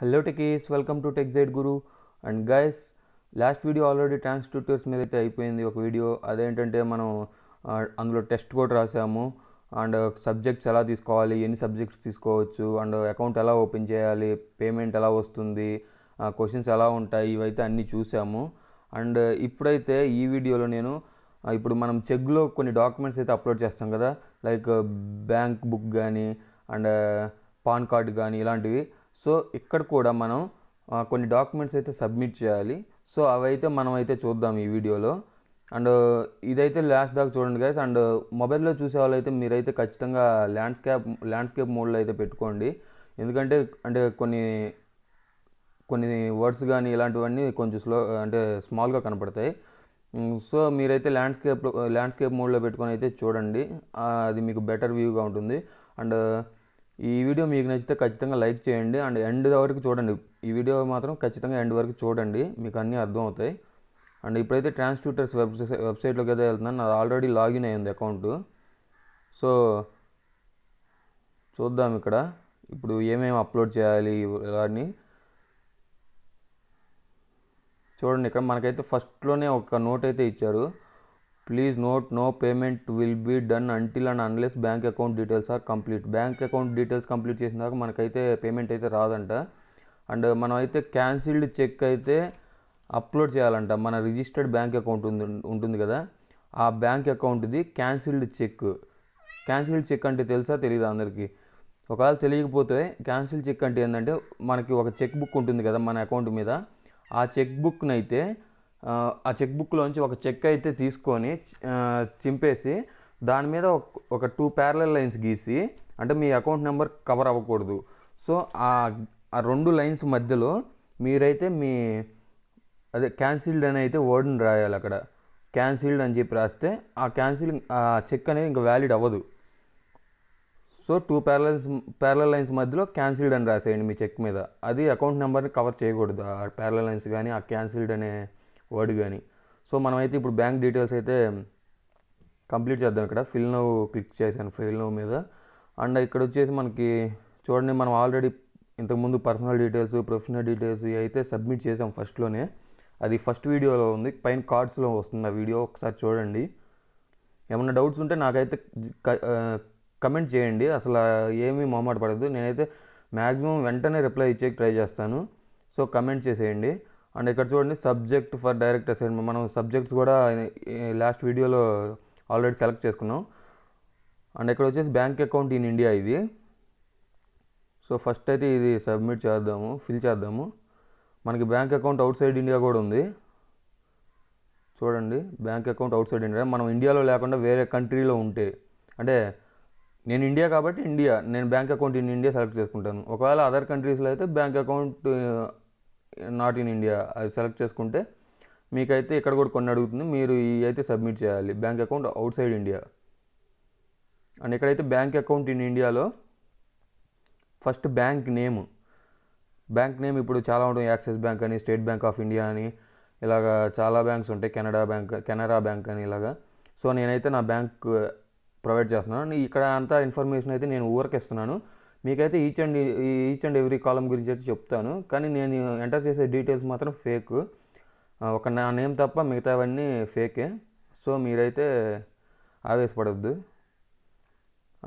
Hello techies, welcome to TechZed Guru. And guys, last video already ట్రాన్స్టిట్యూటర్స్ మీద అయితే అయిపోయింది ఒక వీడియో. అదేంటంటే మనం అందులో టెస్ట్ కూడా రాసాము. అండ్ సబ్జెక్ట్స్ ఎలా తీసుకోవాలి, ఎన్ని సబ్జెక్ట్స్ తీసుకోవచ్చు, అండ్ అకౌంట్ ఎలా ఓపెన్ చేయాలి, పేమెంట్ ఎలా వస్తుంది, క్వశ్చన్స్ ఎలా ఉంటాయి, ఇవైతే అన్నీ చూసాము. అండ్ ఇప్పుడైతే ఈ వీడియోలో నేను ఇప్పుడు మనం చెక్లో కొన్ని డాక్యుమెంట్స్ అయితే అప్లోడ్ చేస్తాం కదా, లైక్ బ్యాంక్ బుక్ కానీ అండ్ పాన్ కార్డ్ కానీ ఇలాంటివి. సో ఇక్కడ కూడా మనం కొన్ని డాక్యుమెంట్స్ అయితే సబ్మిట్ చేయాలి. సో అవైతే మనం అయితే చూద్దాం ఈ వీడియోలో. అండ్ ఇదైతే లాస్ట్ దాకా చూడండి గైస్. అండ్ మొబైల్లో చూసే వాళ్ళైతే మీరైతే ఖచ్చితంగా ల్యాండ్స్కేప్ మోడ్లో అయితే పెట్టుకోండి. ఎందుకంటే అంటే కొన్ని వర్డ్స్ కానీ ఇలాంటివన్నీ కొంచెం అంటే స్మాల్గా కనపడతాయి. సో మీరైతే ల్యాండ్స్కేప్ మోడ్లో పెట్టుకొని అయితే చూడండి, అది మీకు బెటర్ వ్యూగా ఉంటుంది. అండ్ ఈ వీడియో మీకు నచ్చితే ఖచ్చితంగా లైక్ చేయండి అండ్ ఎండ్ వరకు చూడండి. ఈ వీడియో మాత్రం ఖచ్చితంగా ఎండ్ వరకు చూడండి, మీకు అన్నీ అర్థమవుతాయి. అండ్ ఇప్పుడైతే ట్రాన్స్టిట్యూటర్స్ వెబ్సైట్లోకి అయితే వెళ్తున్నాను. నాది ఆల్రెడీ లాగిన్ అయ్యింది అకౌంట్. సో చూద్దాం ఇక్కడ ఇప్పుడు ఏమేమి అప్లోడ్ చేయాలి అని చూడండి. ఇక్కడ మనకైతే ఫస్ట్లోనే ఒక నోట్ అయితే ఇచ్చారు. Please note, no payment will be done until and unless bank account details are complete. Bank account details complete చేసిన దాకా మనకైతే పేమెంట్ అయితే రాదంట. అండ్ మనం అయితే క్యాన్సిల్డ్ చెక్ అయితే అప్లోడ్ చేయాలంట. మన రిజిస్టర్డ్ బ్యాంక్ అకౌంట్ ఉంటుంది కదా, ఆ బ్యాంక్ అకౌంట్ది క్యాన్సిల్డ్ చెక్ అంటే తెలుసా తెలీదా అందరికీ? ఒకవేళ తెలియకపోతే క్యాన్సిల్ చెక్ అంటే ఏంటంటే మనకి ఒక చెక్ బుక్ ఉంటుంది కదా మన అకౌంట్ మీద, ఆ చెక్ బుక్ని అయితే ఆ చెక్ బుక్లోంచి ఒక చెక్ అయితే తీసుకొని చింపేసి దాని మీద ఒక 2 ప్యారలల్ లైన్స్ గీసి, అంటే మీ అకౌంట్ నెంబర్ కవర్ అవ్వకూడదు. సో ఆ 2 లైన్స్ మధ్యలో మీరైతే అదే క్యాన్సిల్డ్ అని అయితే వర్డ్ని రాయాలి. అక్కడ క్యాన్సిల్డ్ అని చెప్పి రాస్తే ఆ చెక్ అనేది ఇంకా వ్యాలిడ్ అవ్వదు. సో 2 ప్యారలల్ లైన్స్ మధ్యలో క్యాన్సిల్డ్ అని రాసేయండి మీ చెక్ మీద. అది అకౌంట్ నెంబర్ని కవర్ చేయకూడదు, ఆ ప్యారలల్ లైన్స్ కానీ ఆ క్యాన్సిల్డ్ అనే వర్డ్ కానీ. సో మనమైతే ఇప్పుడు బ్యాంక్ డీటెయిల్స్ అయితే కంప్లీట్ చేద్దాం. ఇక్కడ ఫిల్ నౌ క్లిక్ చేశాను, ఫిల్ నౌ మీద. అండ్ ఇక్కడ వచ్చేసి మనకి చూడండి, మనం ఆల్రెడీ ఇంతకుముందు పర్సనల్ డీటెయిల్స్, ప్రొఫెషనల్ డీటెయిల్స్ అయితే సబ్మిట్ చేసాం ఫస్ట్లోనే. అది ఫస్ట్ వీడియోలో ఉంది, పైన కార్డ్స్లో వస్తుంది ఆ వీడియో, ఒకసారి చూడండి. ఏమన్నా డౌట్స్ ఉంటే నాకైతే కమెంట్ చేయండి, అసలు ఏమీ మొహమాట పడద్దు. నేనైతే మ్యాక్సిమం వెంటనే రిప్లై ఇచ్చేకి ట్రై చేస్తాను. సో కమెంట్ చేసేయండి. అండ్ ఇక్కడ చూడండి, సబ్జెక్ట్ ఫర్ డైరెక్ట్ అసైన్మెంట్. మనం సబ్జెక్ట్స్ కూడా లాస్ట్ వీడియోలో ఆల్రెడీ సెలెక్ట్ చేసుకున్నాం. అండ్ ఇక్కడ వచ్చేసి బ్యాంక్ అకౌంట్ ఇన్ ఇండియా ఇది. సో ఫస్ట్ అయితే ఇది ఫిల్ చేద్దాము. మనకి bank account out side India కూడా ఉంది. చూడండి, bank account out side India. మనం ఇండియాలో లేకుండా వేరే కంట్రీలో ఉంటే, అంటే నేను ఇండియా కాబట్టి నేను bank account in India select చేసుకుంటాను. ఒకవేళ అదర్ కంట్రీస్లో అయితే bank account not in India అది సెలెక్ట్ చేసుకుంటే మీకైతే ఇక్కడ కూడా కొన్ని అడుగుతుంది, మీరు అయితే సబ్మిట్ చేయాలి. Bank account out side India. And ఇక్కడైతే బ్యాంక్ అకౌంట్ ఇన్ ఇండియాలో ఫస్ట్ బ్యాంక్ నేమ్ ఇప్పుడు చాలా ఉంటాయి. యాక్సిస్ బ్యాంక్ అని, స్టేట్ బ్యాంక్ ఆఫ్ ఇండియా అని, ఇలాగా చాలా బ్యాంక్స్ ఉంటాయి. కెనరా బ్యాంక్ అని ఇలాగా. సో నేనైతే నా బ్యాంక్ ప్రొవైడ్ చేస్తున్నాను. ఇక్కడ అంతా ఇన్ఫర్మేషన్ అయితే నేను ఊరికి ఇస్తున్నాను. మీకైతే ఈచ్ అండ్ ఎవ్రీ కాలం గురించి అయితే చెప్తాను, కానీ నేను ఎంటర్ చేసే డీటెయిల్స్ మాత్రం ఫేక్. ఒక నా నేమ్ తప్ప మిగతావన్నీ ఫేకే. సో మీరైతే ఆవేశపడద్దు.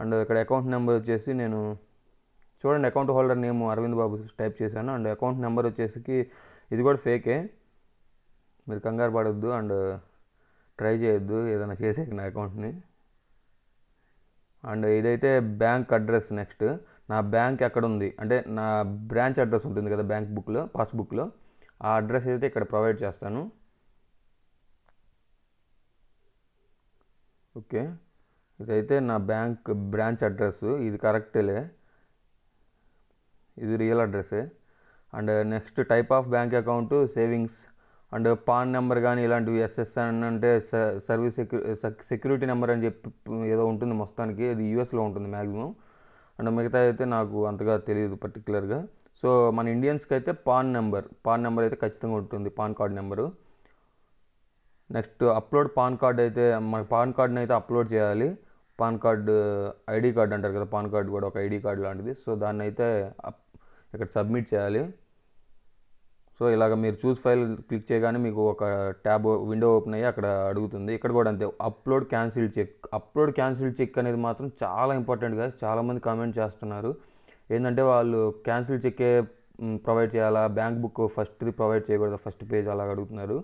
అండ్ ఇక్కడ అకౌంట్ నెంబర్ వచ్చేసి నేను చూడండి, అకౌంట్ హోల్డర్ నేమ్ అరవింద్ బాబు టైప్ చేశాను. అండ్ అకౌంట్ నెంబర్ వచ్చేసి ఇది కూడా ఫేకే. మీరు కంగారు పడద్దు అండ్ ట్రై చేయొద్దు ఏదైనా చేసేకి నా అకౌంట్ని. అండ్ ఇదైతే బ్యాంక్ అడ్రస్. నెక్స్ట్ నా బ్యాంక్ ఎక్కడ ఉంది అంటే నా బ్రాంచ్ అడ్రస్ ఉంటుంది కదా బ్యాంక్ బుక్లో, పాస్బుక్లో, ఆ అడ్రస్ అయితే ఇక్కడ ప్రొవైడ్ చేస్తాను. ఓకే, ఇదైతే నా బ్యాంక్ బ్రాంచ్ అడ్రస్. ఇది కరెక్టేలే, ఇది రియల్ అడ్రస్సే. And next type of bank account savings. And PAN number కానీ ఇలాంటివి ఎస్ఎస్ఎన్ అంటే సర్వీస్ సెక్యూరిటీ నెంబర్ అని చెప్పి ఏదో ఉంటుంది మొత్తానికి, అది యూఎస్లో ఉంటుంది మ్యాక్సిమం. అండ్ మిగతా అయితే నాకు అంతగా తెలియదు పర్టికులర్గా. సో మన ఇండియన్స్కి అయితే పాన్ నెంబర్ అయితే ఖచ్చితంగా ఉంటుంది, pan card number. Next upload pan card అయితే మన పాన్ కార్డ్ని అయితే అప్లోడ్ చేయాలి. పాన్ కార్డు ఐడి కార్డు అంటారు కదా, పాన్ కార్డు కూడా ఒక ఐడి కార్డు లాంటిది. సో దాన్ని అయితే ఇక్కడ సబ్మిట్ చేయాలి. సో ఇలాగ మీరు చూస్ ఫైల్ క్లిక్ చేయగానే మీకు ఒక ట్యాబ్ విండో ఓపెన్ అయ్యి అక్కడ అడుగుతుంది. ఇక్కడ కూడా అంతే, అప్లోడ్ క్యాన్సిల్ చెక్ అనేది మాత్రం చాలా ఇంపార్టెంట్ గా చాలామంది కామెంట్ చేస్తున్నారు. ఏంటంటే వాళ్ళు క్యాన్సిల్ చెక్కే ప్రొవైడ్ చేయాలా, బ్యాంక్ బుక్ ఫస్ట్ది ప్రొవైడ్ చేయకూడదు, ఫస్ట్ పేజ్ అలాగ అడుగుతున్నారు.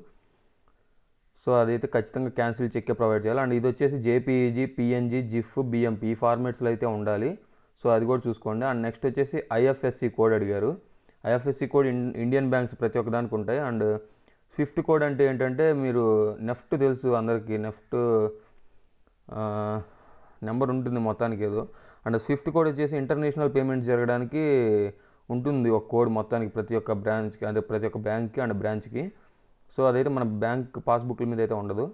సో అదైతే ఖచ్చితంగా క్యాన్సిల్ చెక్కే ప్రొవైడ్ చేయాలి. అండ్ ఇది వచ్చేసి జేపీఈజీ, పిఎన్జీ, జిఫ్, బిఎంపీ ఈ ఫార్మాట్స్లో అయితే ఉండాలి. సో అది కూడా చూసుకోండి. అండ్ నెక్స్ట్ వచ్చేసి ఐఎఫ్ఎస్సి కోడ్ అడిగారు. ఐఎఫ్ఎస్సి కోడ్ ఇండియన్ బ్యాంక్స్ ప్రతి ఒక్క దానికి ఉంటాయి. అండ్ స్విఫ్ట్ కోడ్ అంటే ఏంటంటే, మీరు నెఫ్ట్ తెలుసు అందరికీ, నెఫ్ట్ నెంబర్ ఉంటుంది మొత్తానికి ఏదో. అండ్ స్విఫ్ట్ కోడ్ వచ్చేసి ఇంటర్నేషనల్ పేమెంట్స్ జరగడానికి ఉంటుంది ఒక కోడ్ మొత్తానికి, ప్రతి ఒక్క బ్రాంచ్కి, అంటే ప్రతి ఒక్క బ్యాంక్కి అండ్ బ్రాంచ్కి. సో అదైతే మన బ్యాంక్ పాస్బుక్ల మీద అయితే ఉండదు.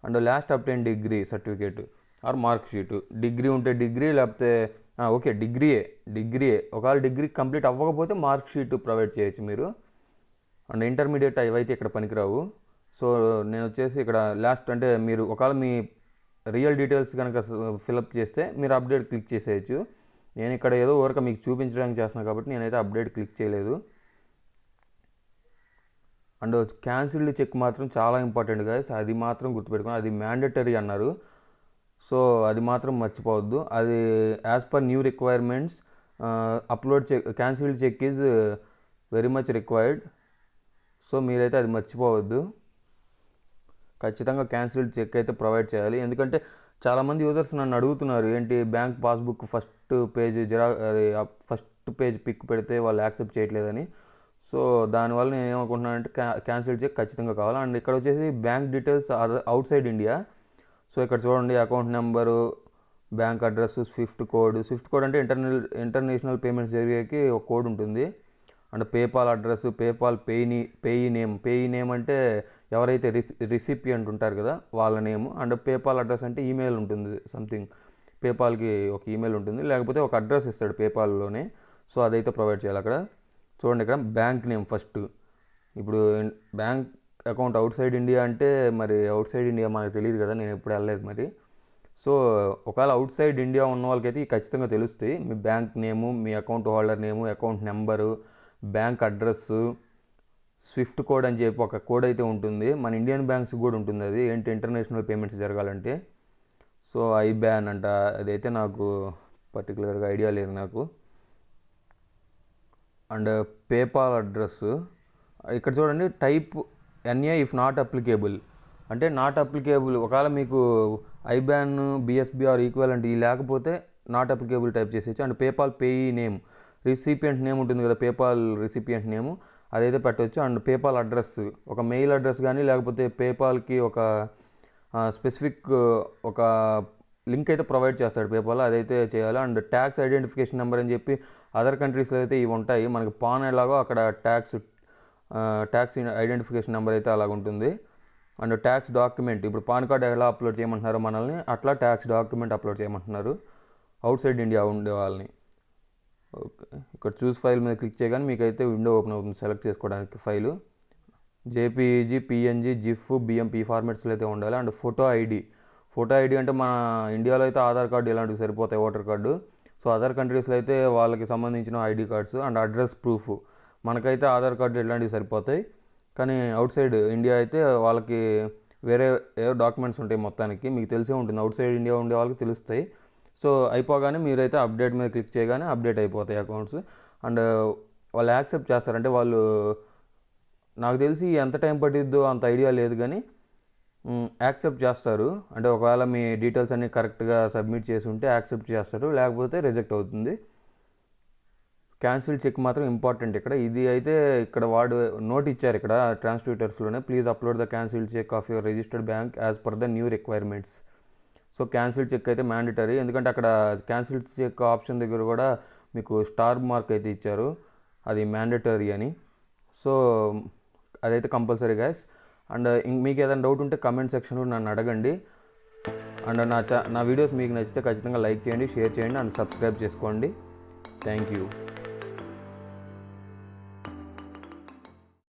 And last obtain degree certificate or mark sheet, degree ఉంటే డిగ్రీ, లేకపోతే ఓకే డిగ్రీయే ఒకవేళ డిగ్రీ కంప్లీట్ అవ్వకపోతే మార్క్ షీట్ ప్రొవైడ్ చేయొచ్చు మీరు. అండ్ ఇంటర్మీడియట్ అవైతే ఇక్కడ పనికిరావు. సో నేను వచ్చేసి ఇక్కడ లాస్ట్, అంటే మీరు ఒకవేళ మీ రియల్ డీటెయిల్స్ కనుక ఫిలప్ చేస్తే మీరు అప్డేట్ క్లిక్ చేసేయచ్చు. నేను ఇక్కడ ఏదో ఊరక మీకు చూపించడానికి చేస్తున్నాను కాబట్టి నేనైతే అప్డేట్ క్లిక్ చేయలేదు. అండ్ క్యాన్సిల్డ్ చెక్ మాత్రం చాలా ఇంపార్టెంట్ గైస్, అది మాత్రం గుర్తుపెట్టుకోండి. అది మ్యాండేటరీ అన్నారు. సో అది మాత్రం మర్చిపోవద్దు. అది as per new requirements upload cheque cancelled cheque is very much required. So మీరైతే అది మర్చిపోవద్దు. ఖచ్చితంగా క్యాన్సిల్డ్ చెక్ అయితే ప్రొవైడ్ చేయాలి. ఎందుకంటే చాలామంది యూజర్స్ నన్ను అడుగుతున్నారు, ఏంటి bank passbook first page pic పెడితే వాళ్ళు యాక్సెప్ట్ చేయట్లేదని. సో దానివల్ల నేను ఏమనుకుంటున్నానంటే క్యాన్సిల్ చెక్ ఖచ్చితంగా కావాలి. అండ్ ఇక్కడ వచ్చేసి bank details out side India. So ఇక్కడ చూడండి, account number, bank address, Swift code అంటే ఇంటర్నేషనల్ పేమెంట్స్ జరిగేకి ఒక కోడ్ ఉంటుంది. And PayPal address, PayPal payee name అంటే ఎవరైతే రిసిపియంట్ ఉంటారు కదా వాళ్ళ నేమ్. అండ్ పేపాల్ అడ్రస్ అంటే ఈమెయిల్ ఉంటుంది, సంథింగ్ పేపాల్కి ఒక ఈమెయిల్ ఉంటుంది, లేకపోతే ఒక అడ్రస్ ఇస్తాడు పేపాల్లోనే. సో అదైతే ప్రొవైడ్ చేయాలి. అక్కడ చూడండి, ఇక్కడ బ్యాంక్ నేమ్ ఫస్ట్. ఇప్పుడు bank account out side India అంటే మరి అవుట్ సైడ్ ఇండియా మనకు తెలియదు కదా, నేను ఎప్పుడు వెళ్ళలేదు మరి. సో ఒకవేళ అవుట్ సైడ్ ఇండియా ఉన్న వాళ్ళకైతే ఖచ్చితంగా తెలుస్తాయి. మీ బ్యాంక్ నేము, మీ account holder name, account number, bank address, swift code అని చెప్పి ఒక కోడ్ అయితే ఉంటుంది. మన ఇండియన్ బ్యాంక్స్ కూడా ఉంటుంది. అది ఏంటి, ఇంటర్నేషనల్ పేమెంట్స్ జరగాలంటే. సో ఐబ్యాన్ అంట, అదైతే నాకు పర్టికులర్గా ఐడియా లేదు నాకు. అండ్ పేపాల్ అడ్రస్ ఇక్కడ చూడండి, టైప్ ఎన్ఏ ఇఫ్ నాట్ అప్లికేబుల్ అంటే నాట్ అప్లికేబుల్. ఒకవేళ మీకు ఐబ్యాన్, బిఎస్బి ఆర్ ఈక్వల్ ఈ లేకపోతే నాట్ అప్లికేబుల్ టైప్ చేసేయచ్చు. And PayPal payee name, recipient name ఉంటుంది కదా, పేపాల్ రిసిపియంట్ నేము, అదైతే పెట్టవచ్చు. అండ్ పేపాల్ అడ్రస్, ఒక మెయిల్ అడ్రస్ కానీ లేకపోతే పేపాల్కి ఒక స్పెసిఫిక్ ఒక లింక్ అయితే ప్రొవైడ్ చేస్తాడు పేపాల్, అదైతే చేయాలి. అండ్ ట్యాక్స్ ఐడెంటిఫికేషన్ నెంబర్ అని చెప్పి అదర్ కంట్రీస్లో అయితే ఇవి ఉంటాయి. మనకి పాన్ ఎలాగో అక్కడ ట్యాక్స్ ఐడెంటిఫికేషన్ నెంబర్ అయితే అలాగ ఉంటుంది. అండ్ ట్యాక్స్ డాక్యుమెంట్, ఇప్పుడు పాన్ కార్డ్ ఎలా అప్లోడ్ చేయమంటున్నారో మనల్ని, అట్లా ట్యాక్స్ డాక్యుమెంట్ అప్లోడ్ చేయమంటున్నారు అవుట్ సైడ్ ఇండియా ఉండే వాళ్ళని. ఓకే, ఇక్కడ చూస్ ఫైల్ మీద క్లిక్ చేయగానే మీకైతే విండో ఓపెన్ అవుతుంది సెలెక్ట్ చేసుకోవడానికి file. JPEG, PNG, GIF, BMP ఫార్మాట్స్లో అయితే ఉండాలి. అండ్ ఫోటో ఐడి అంటే మన ఇండియాలో అయితే ఆధార్ కార్డు ఇలాంటివి సరిపోతాయి, ఓటర్ కార్డు. సో అదర్ కంట్రీస్లో అయితే వాళ్ళకి సంబంధించిన ID cards. And address proof, మనకైతే ఆధార్ కార్డు ఇలాంటివి సరిపోతాయి, కానీ అవుట్ సైడ్ ఇండియా అయితే వాళ్ళకి వేరే ఏవో డాక్యుమెంట్స్ ఉంటాయి. మొత్తానికి మీకు తెలిసే ఉంటుంది, అవుట్ సైడ్ ఇండియా ఉండే వాళ్ళకి తెలుస్తాయి. సో అయిపోగానే మీరైతే అప్డేట్ మీద క్లిక్ చేయగానే అప్డేట్ అయిపోతాయి అకౌంట్స్. అండ్ వాళ్ళు యాక్సెప్ట్ చేస్తారంటే వాళ్ళు, నాకు తెలిసి ఎంత టైం పట్టిద్దో అంత ఐడియా లేదు, కానీ యాక్సెప్ట్ చేస్తారు. అంటే ఒకవేళ మీ డీటెయిల్స్ అన్నీ కరెక్ట్గా సబ్మిట్ చేసి ఉంటే యాక్సెప్ట్ చేస్తారు, లేకపోతే రిజెక్ట్ అవుతుంది. క్యాన్సిల్ చెక్ మాత్రం ఇంపార్టెంట్ ఇక్కడ. ఇది అయితే ఇక్కడ నోట్ ఇచ్చారు ఇక్కడ ట్రాన్స్లేటర్స్లోనే, please upload the cancel cheque of your registered bank as per the new requirements. So cancel cheque అయితే మ్యాండేటరీ, ఎందుకంటే అక్కడ క్యాన్సిల్ చెక్ ఆప్షన్ దగ్గర కూడా మీకు స్టార్ మార్క్ అయితే ఇచ్చారు, అది మ్యాండేటరీ అని. సో అదైతే కంపల్సరీ గైస్. అండ్ మీకు ఏదైనా డౌట్ ఉంటే కమెంట్ సెక్షన్లో నన్ను అడగండి. అండ్ నా వీడియోస్ మీకు నచ్చితే ఖచ్చితంగా లైక్ చేయండి, షేర్ చేయండి అండ్ సబ్స్క్రైబ్ చేసుకోండి. Thank you.